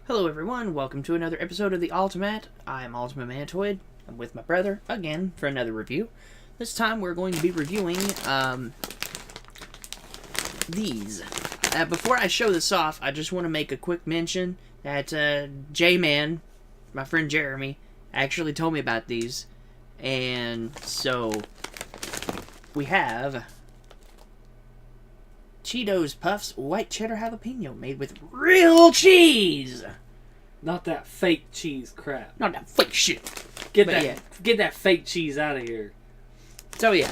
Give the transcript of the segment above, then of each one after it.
Hello everyone, welcome to another episode of the Alti-mat. I'm Ultimate. I'm with my brother, again, for another review. This time we're going to be reviewing, these. Before I show this off, I just want to make a quick mention that, J-Man, my friend Jeremy, actually told me about these. And so, we have Cheetos Puffs White Cheddar Jalapeño made with real cheese. Not that fake cheese crap. Not that fake shit. Get that fake cheese out of here. So yeah,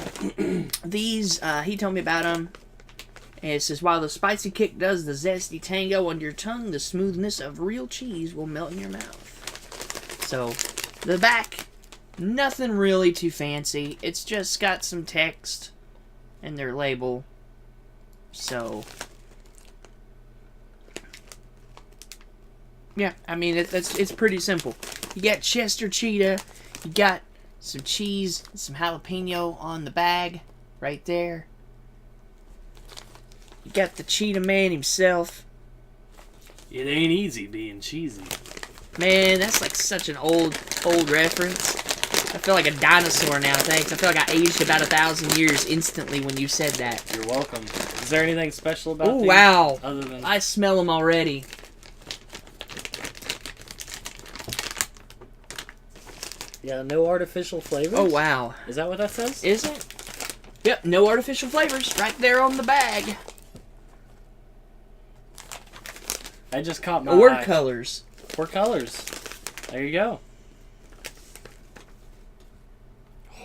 these, he told me about them. And it says, while the spicy kick does the zesty tango on your tongue, the smoothness of real cheese will melt in your mouth. So, the back, nothing really too fancy. It's just got some text and their label. So, yeah, I mean, it's pretty simple. You got Chester Cheetah, you got some cheese, some jalapeno on the bag, right there. You got the Cheetah Man himself. It ain't easy being cheesy. Man, that's like such an old reference. I feel like a dinosaur now, thanks. I feel like I aged about 1,000 years instantly when you said that. You're welcome. Is there anything special about these? Wow. Other than... I smell them already. Yeah, no artificial flavors? Oh, wow. Is that what that says? Is it? Yep, no artificial flavors. Right there on the bag. I just caught my Or eye. colors. Or colors. There you go.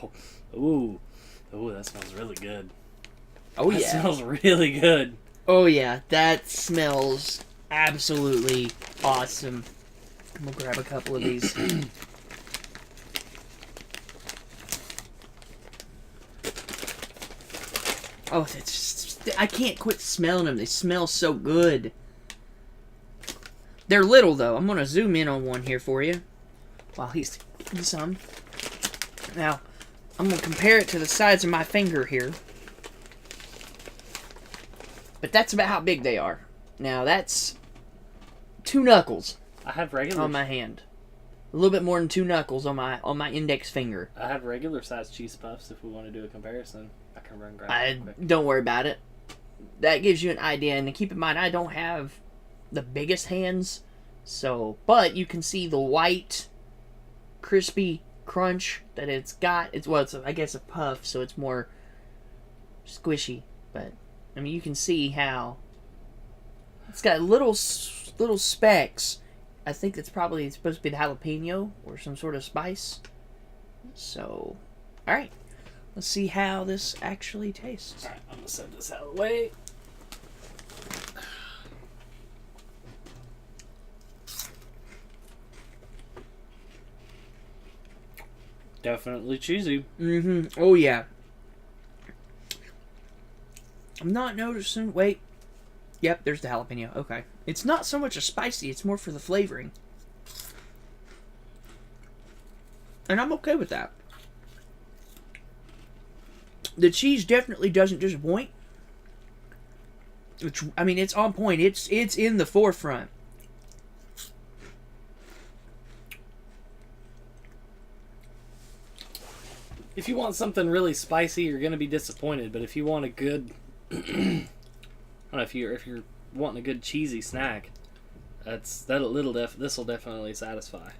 Oh, ooh. Ooh, that smells really good. Oh, That yeah. smells really good. Oh, yeah. That smells absolutely awesome. I'm gonna grab a couple of these. Oh, it's just, I can't quit smelling them. They smell so good. They're little, though. I'm going to zoom in on one here for you while he's getting some. Now, I'm going to compare it to the size of my finger here. But that's about how big they are. Now, that's 2 knuckles I have regular... on my hand. A little bit more than 2 knuckles on my index finger. I have regular sized cheese puffs if we want to do a comparison. I can run grab them quick. Don't worry about it. That gives you an idea. And keep in mind, I don't have the biggest hands. So, but you can see the white, crispy crunch that it's got. I guess a puff, so it's more squishy. But, I mean, you can see how it's got little specks. I think it's probably supposed to be the jalapeno or some sort of spice. So, alright. Let's see how this actually tastes. Alright, I'm going to set this out of the way. Definitely cheesy. Mm-hmm. Oh, yeah. I'm not noticing... Wait. Yep, there's the jalapeno. Okay. It's not so much a spicy, it's more for the flavoring. And I'm okay with that. The cheese definitely doesn't disappoint. I mean, it's on point. It's in the forefront. If you want something really spicy, you're going to be disappointed. But if you want a good... I don't know, if you're wanting a good cheesy snack, this will definitely satisfy.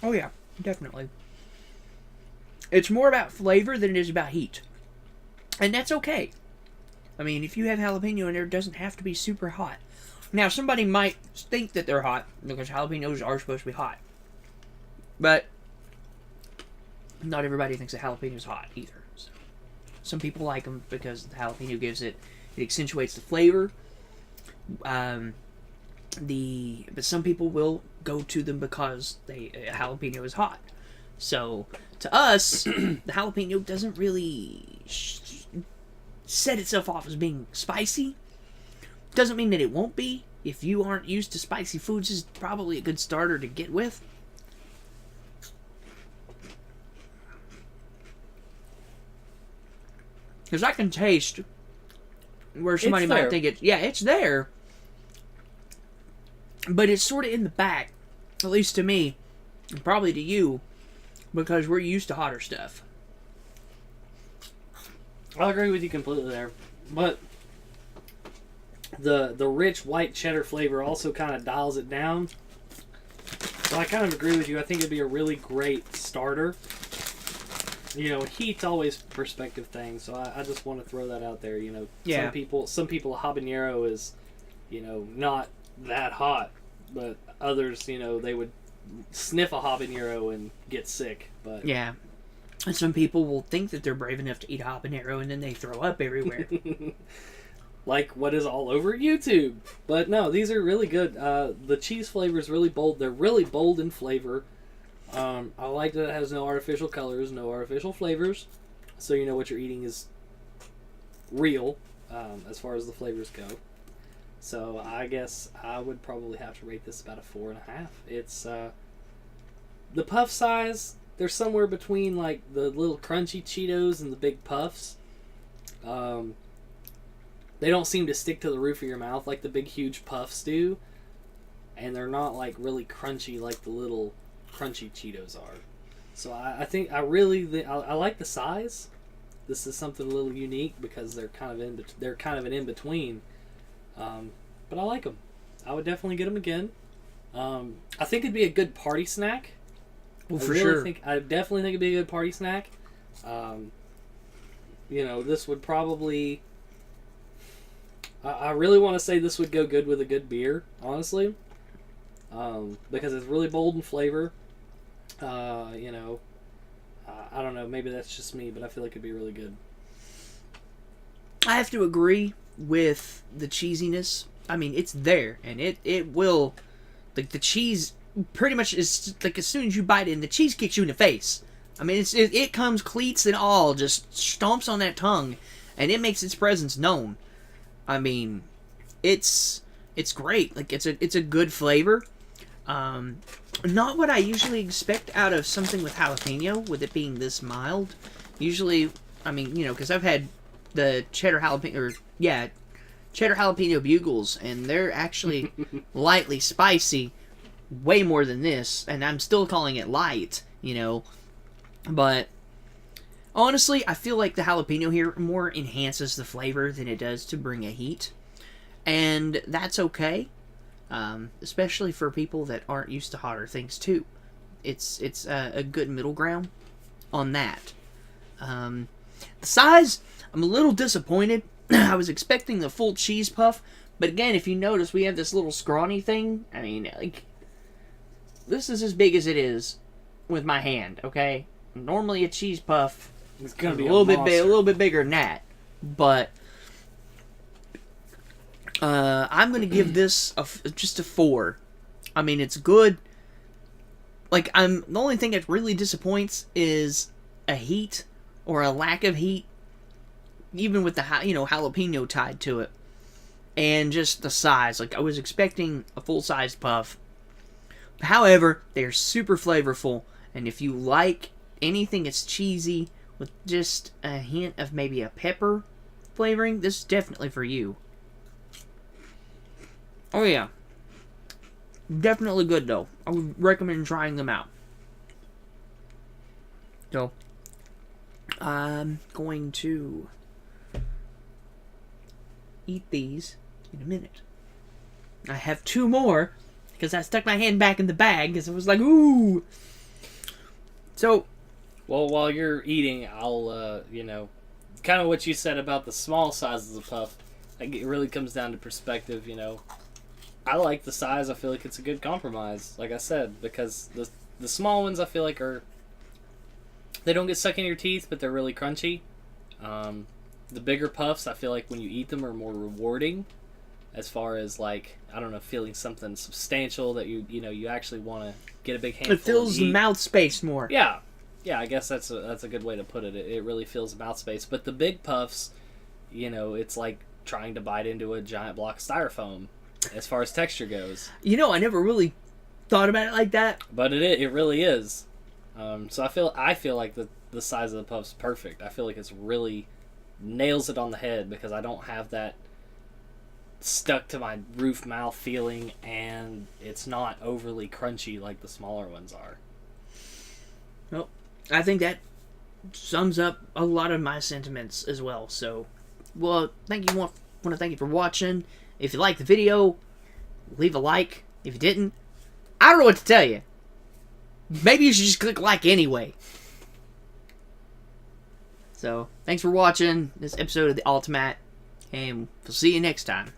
Oh, yeah. Definitely. It's more about flavor than it is about heat. And that's okay. I mean, if you have jalapeno in there, it doesn't have to be super hot. Now, somebody might think that they're hot, because jalapenos are supposed to be hot. But not everybody thinks a jalapeno is hot, either. So, some people like them because the jalapeno it accentuates the flavor. But some people will go to them because jalapeno is hot. So, to us, the jalapeno doesn't really set itself off as being spicy. Doesn't mean that it won't be. If you aren't used to spicy foods, this is probably a good starter to get with. Because I can taste where somebody might think it's... Yeah, it's there. but it's sort of in the back, at least to me, and probably to you, because we're used to hotter stuff. I'll agree with you completely there, but the rich white cheddar flavor also kind of dials it down. So I kind of agree with you. I think it'd be a really great starter. You know, heat's always a perspective thing, so I just want to throw that out there. You know, Yeah. some people habanero is, you know, not that hot, but others, you know, they would sniff a habanero and get sick. But Yeah. And some people will think that they're brave enough to eat a habanero and then they throw up everywhere. like what is all over YouTube. But no, these are really good. The cheese flavor is really bold. They're really bold in flavor. I like that it has no artificial colors, no artificial flavors, so you know what you're eating is real as far as the flavors go. So I guess I would probably have to rate this about a 4.5. It's the puff size. They're somewhere between like the little crunchy Cheetos and the big puffs. They don't seem to stick to the roof of your mouth like the big huge puffs do, and they're not like really crunchy like the little crunchy Cheetos are. So I think I like the size. This is something a little unique because they're kind of an in between. But I like them. I would definitely get them again. I think it'd be a good party snack. Well, for sure. I definitely think it'd be a good party snack. You know, this would probably. I really want to say this would go good with a good beer, honestly, because it's really bold in flavor. You know, I don't know. Maybe that's just me, but I feel like it'd be really good. I have to agree with the cheesiness. I mean, it's there, and it will, like, the cheese pretty much is, like, as soon as you bite in, the cheese kicks you in the face. I mean, it comes cleats and all, just stomps on that tongue, and it makes its presence known. I mean, it's great. Like, it's a good flavor. Not what I usually expect out of something with jalapeno, with it being this mild. Usually, I mean, you know, because I've had the cheddar jalapeno bugles, and they're actually lightly spicy, way more than this, and I'm still calling it light, you know. But honestly, I feel like the jalapeno here more enhances the flavor than it does to bring a heat, and that's okay. Especially for people that aren't used to hotter things too. It's a good middle ground on that. The size, I'm a little disappointed. I was expecting the full cheese puff, but again, if you notice, we have this little scrawny thing. I mean, like, this is as big as it is with my hand. Okay, normally a cheese puff It's gonna be a little bit bigger than that, but. I'm going to give this just a 4. I mean, it's good. Like, the only thing that really disappoints is a heat or a lack of heat, even with the jalapeno tied to it, and just the size. Like, I was expecting a full-sized puff. However, they're super flavorful, and if you like anything that's cheesy with just a hint of maybe a pepper flavoring, this is definitely for you. Oh yeah. Definitely good though. I would recommend trying them out. So, I'm going to eat these in a minute. I have 2 more because I stuck my hand back in the bag because it was like, ooh. So, well, while you're eating, I'll, kind of what you said about the small sizes of puff. Like, it really comes down to perspective, you know. I like the size. I feel like it's a good compromise, like I said, because the small ones I feel like they don't get stuck in your teeth, but they're really crunchy. The bigger puffs, I feel like when you eat them are more rewarding, as far as like, I don't know, feeling something substantial that you actually want to get a big handful. It fills the mouth space more. Yeah, I guess that's a good way to put it. It really fills the mouth space. But the big puffs, it's like trying to bite into a giant block of styrofoam. As far as texture goes, I never really thought about it like that. But it really is. So I feel like the size of the puff's perfect. I feel like it's really nails it on the head because I don't have that stuck to my roof mouth feeling, and it's not overly crunchy like the smaller ones are. Well, I think that sums up a lot of my sentiments as well. So, well, thank you. Want to thank you for watching. If you liked the video, leave a like. If you didn't, I don't know what to tell you. Maybe you should just click like anyway. So, thanks for watching this episode of the Alti-mat, and we'll see you next time.